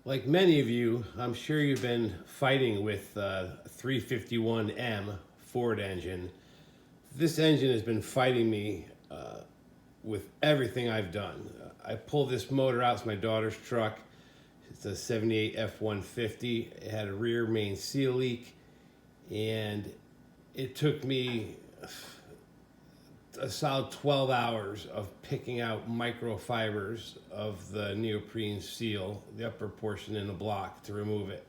Like many of you, I'm sure you've been fighting with 351M Ford engine. This engine has been fighting me with everything I've done. I pulled this motor out. It's my daughter's truck. It's a 78 F-150. It had a rear main seal leak, and it took me a solid 12 hours of picking out microfibers of the neoprene seal, the upper portion in the block, to remove it.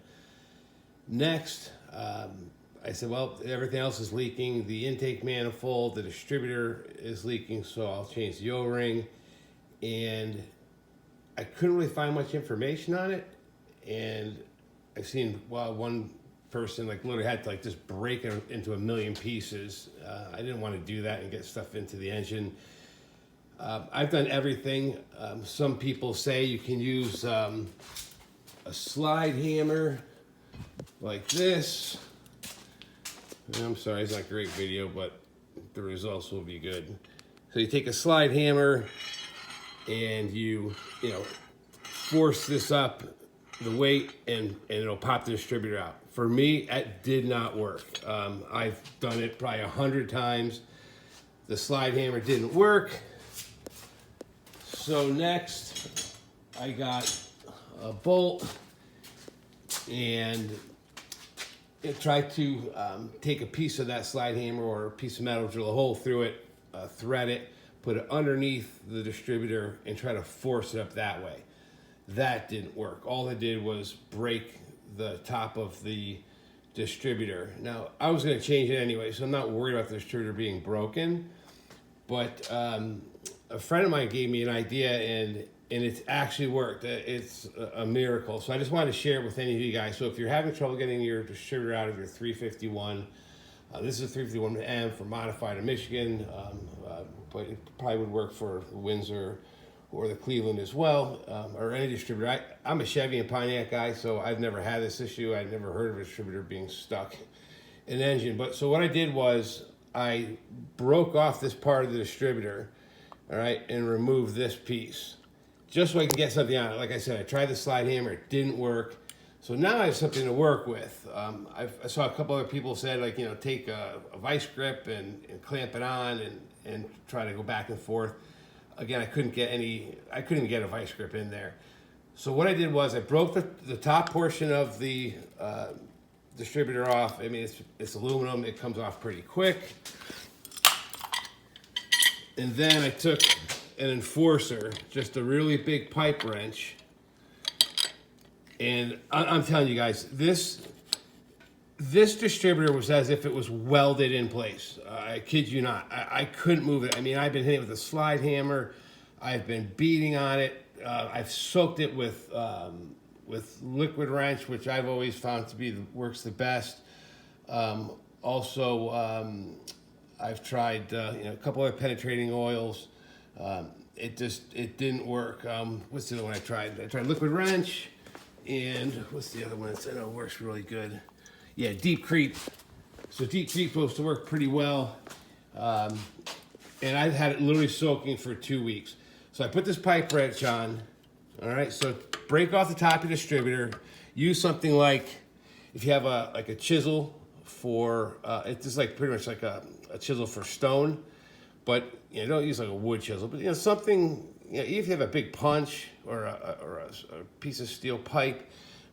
Next, I said, well, everything else is leaking. The intake manifold, the distributor is leaking, so I'll change the O-ring. And I couldn't really find much information on it. And I've seen, well, one person like literally had to like just break it into a million pieces. I didn't want to do that and get stuff into the engine. I've done everything. Some people say you can use a slide hammer like this. I'm sorry, it's not a great video, but the results will be good. So you take a slide hammer and you force this up the weight and it'll pop the distributor out. For me, that did not work. I've done it probably 100 times. The slide hammer didn't work. So next, I got a bolt and it tried to take a piece of that slide hammer or a piece of metal, drill a hole through it, thread it, put it underneath the distributor and try to force it up that way. That didn't work. All it did was break the top of the distributor. Now, I was going to change it anyway, so I'm not worried about the distributor being broken. But a friend of mine gave me an idea, and it's actually worked. It's a miracle. So I just wanted to share it with any of you guys. So if you're having trouble getting your distributor out of your 351, this is a 351M for modified in Michigan, but it probably would work for Windsor or the Cleveland as well, or any distributor. I'm a Chevy and Pontiac guy, so I've never had this issue. I'd never heard of a distributor being stuck in an engine. But so what I did was I broke off this part of the distributor, all right, and removed this piece, just so I can get something on it. Like I said, I tried the slide hammer, it didn't work. So now I have something to work with. I saw a couple other people said, like, take a vice grip and clamp it on and try to go back and forth. Again, I couldn't get a vice grip in there. So what I did was I broke the top portion of the distributor off. I mean, it's aluminum. It comes off pretty quick. And then I took an enforcer, just a really big pipe wrench. And I'm telling you guys, this distributor was as if it was welded in place. I kid you not. I couldn't move it. I mean, I've been hitting it with a slide hammer. I've been beating on it. I've soaked it with liquid wrench, which I've always found to be works the best. Also, I've tried a couple other penetrating oils. It didn't work. What's the other one I tried? I tried liquid wrench, and what's the other one that I know works really good? Yeah, deep creep. So deep creep supposed to work pretty well. And I've had it literally soaking for 2 weeks. So I put this pipe wrench on. All right, so break off the top of the distributor. Use something like, if you have a chisel for, it's just like pretty much like a chisel for stone. But don't use like a wood chisel. But something, even if you have a big punch or a piece of steel pipe,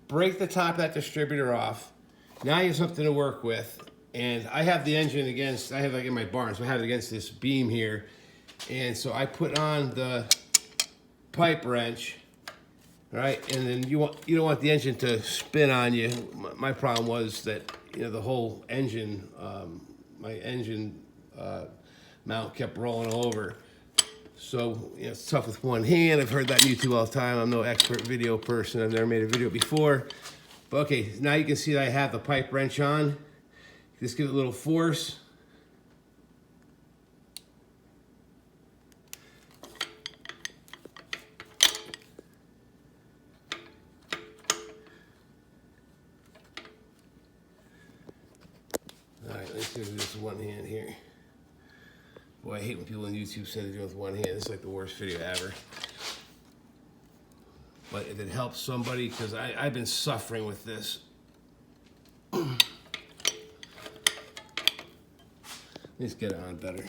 break the top of that distributor off. Now you have something to work with. And I have the engine against, I have like in my barn, so I have it against this beam here. And so I put on the pipe wrench, right? And then you don't want the engine to spin on you. My problem was that, the whole engine, my engine mount kept rolling all over. So, it's tough with one hand. I've heard that on YouTube all the time. I'm no expert video person. I've never made a video before. But okay, now you can see that I have the pipe wrench on. Just give it a little force. All right, let's do this with one hand here. Boy, I hate when people on YouTube say they do it with one hand. It's like the worst video ever. But if it helps somebody, because I've been suffering with this. Let's get it on better.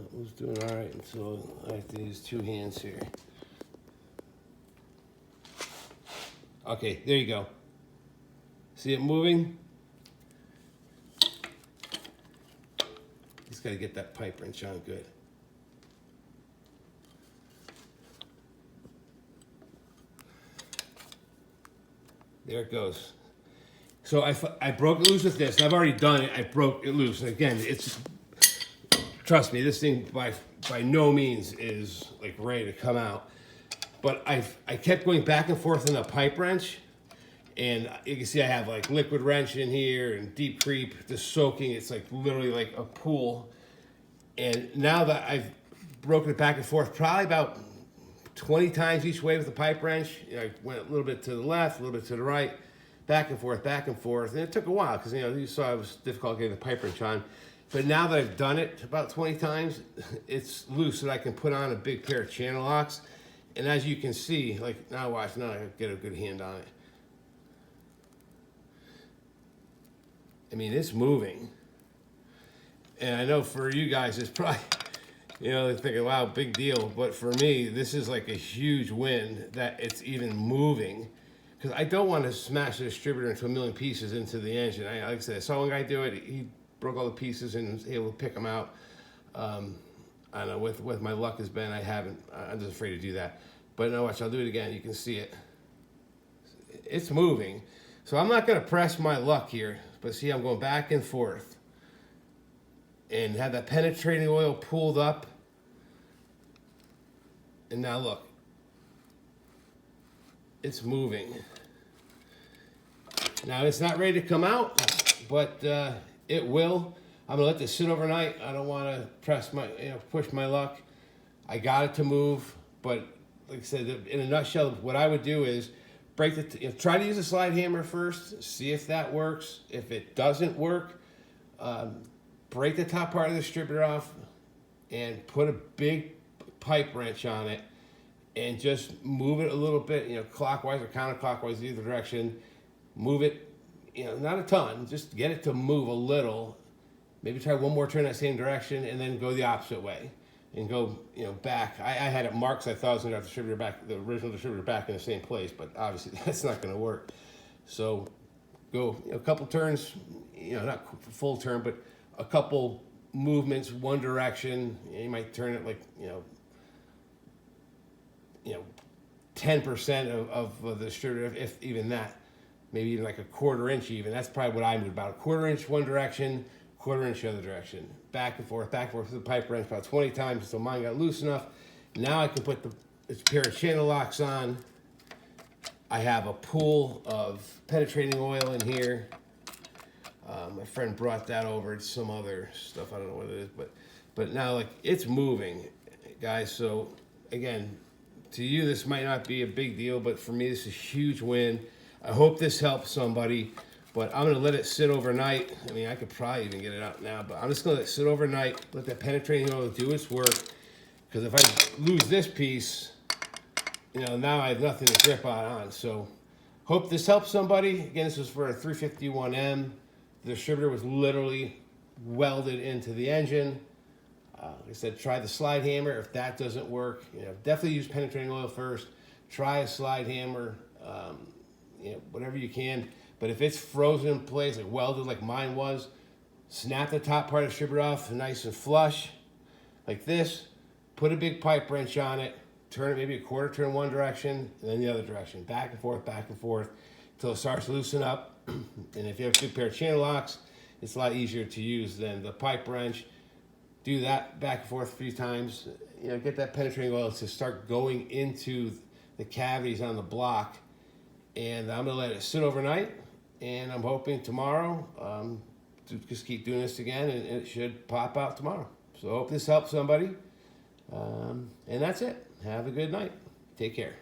It was doing all right until I have to use 2 hands here. Okay, there you go. See it moving? Just got to get that pipe wrench on good. There it goes. So I broke it loose with this. I've already done it. I broke it loose. And again, it's, trust me, this thing by no means is like ready to come out. But I kept going back and forth in the pipe wrench. And you can see I have like liquid wrench in here and deep creep, just soaking. It's like literally like a pool. And now that I've broken it back and forth, probably about 20 times each way with the pipe wrench. You know, I went a little bit to the left, a little bit to the right, back and forth, back and forth. And it took a while because, you know, you saw it was difficult getting the pipe wrench on. But now that I've done it about 20 times, it's loose so that I can put on a big pair of channel locks. And as you can see, like now watch, now I get a good hand on it. I mean, it's moving. And I know for you guys, it's probably, you know, they're thinking, wow, big deal. But for me, this is like a huge win that it's even moving. Because I don't want to smash the distributor into a million pieces into the engine. Like I said, I saw one guy do it. He broke all the pieces and was able to pick them out. I don't know, with my luck has been, I haven't. I'm just afraid to do that. But no, watch, I'll do it again. You can see it. It's moving. So I'm not going to press my luck here. But see, I'm going back and forth. And have that penetrating oil pulled up. And now look. It's moving. Now it's not ready to come out, but it will. I'm gonna let this sit overnight. I don't want to press my, push my luck. I got it to move, but like I said, in a nutshell, what I would do is break try to use a slide hammer first, see if that works. If it doesn't work, break the top part of the distributor off and put a big pipe wrench on it and just move it a little bit, clockwise or counterclockwise, either direction. Move it, not a ton, just get it to move a little. Maybe try one more turn that same direction and then go the opposite way and go, back. I had it marked, so I thought I was going to have the original distributor back in the same place, but obviously that's not going to work. So go a couple turns, not full turn, but a couple movements, one direction. You might turn it like, 10% of the distributor, if even that. Maybe even like a 1/4 inch even. That's probably what I moved, about a 1/4 inch one direction, 1/4 inch the other direction. Back and forth with the pipe wrench about 20 times until mine got loose enough. Now I can put this pair of channel locks on. I have a pool of penetrating oil in here. My friend brought that over. It's some other stuff. I don't know what it is, but now like it's moving, guys. So again, to you this might not be a big deal, but for me this is a huge win. I hope this helps somebody, but I'm going to let it sit overnight. I mean, I could probably even get it out now, but I'm just going to let it sit overnight, let that penetrating oil do its work, because if I lose this piece, now I have nothing to grip on. So hope this helps somebody. Again, this was for a 351M. The distributor was literally welded into the engine. Like I said, try the slide hammer. If that doesn't work, definitely use penetrating oil first. Try a slide hammer. Whatever you can. But if it's frozen in place, like welded like mine was, snap the top part of the distributor off nice and flush, like this. Put a big pipe wrench on it. Turn it maybe a 1/4 turn one direction, and then the other direction. Back and forth, until it starts to loosen up. And if you have a big pair of channel locks, it's a lot easier to use than the pipe wrench. Do that back and forth a few times. Get that penetrating oil to start going into the cavities on the block. And I'm going to let it sit overnight, and I'm hoping tomorrow to just keep doing this again, and it should pop out tomorrow. So I hope this helps somebody. And that's it. Have a good night. Take care.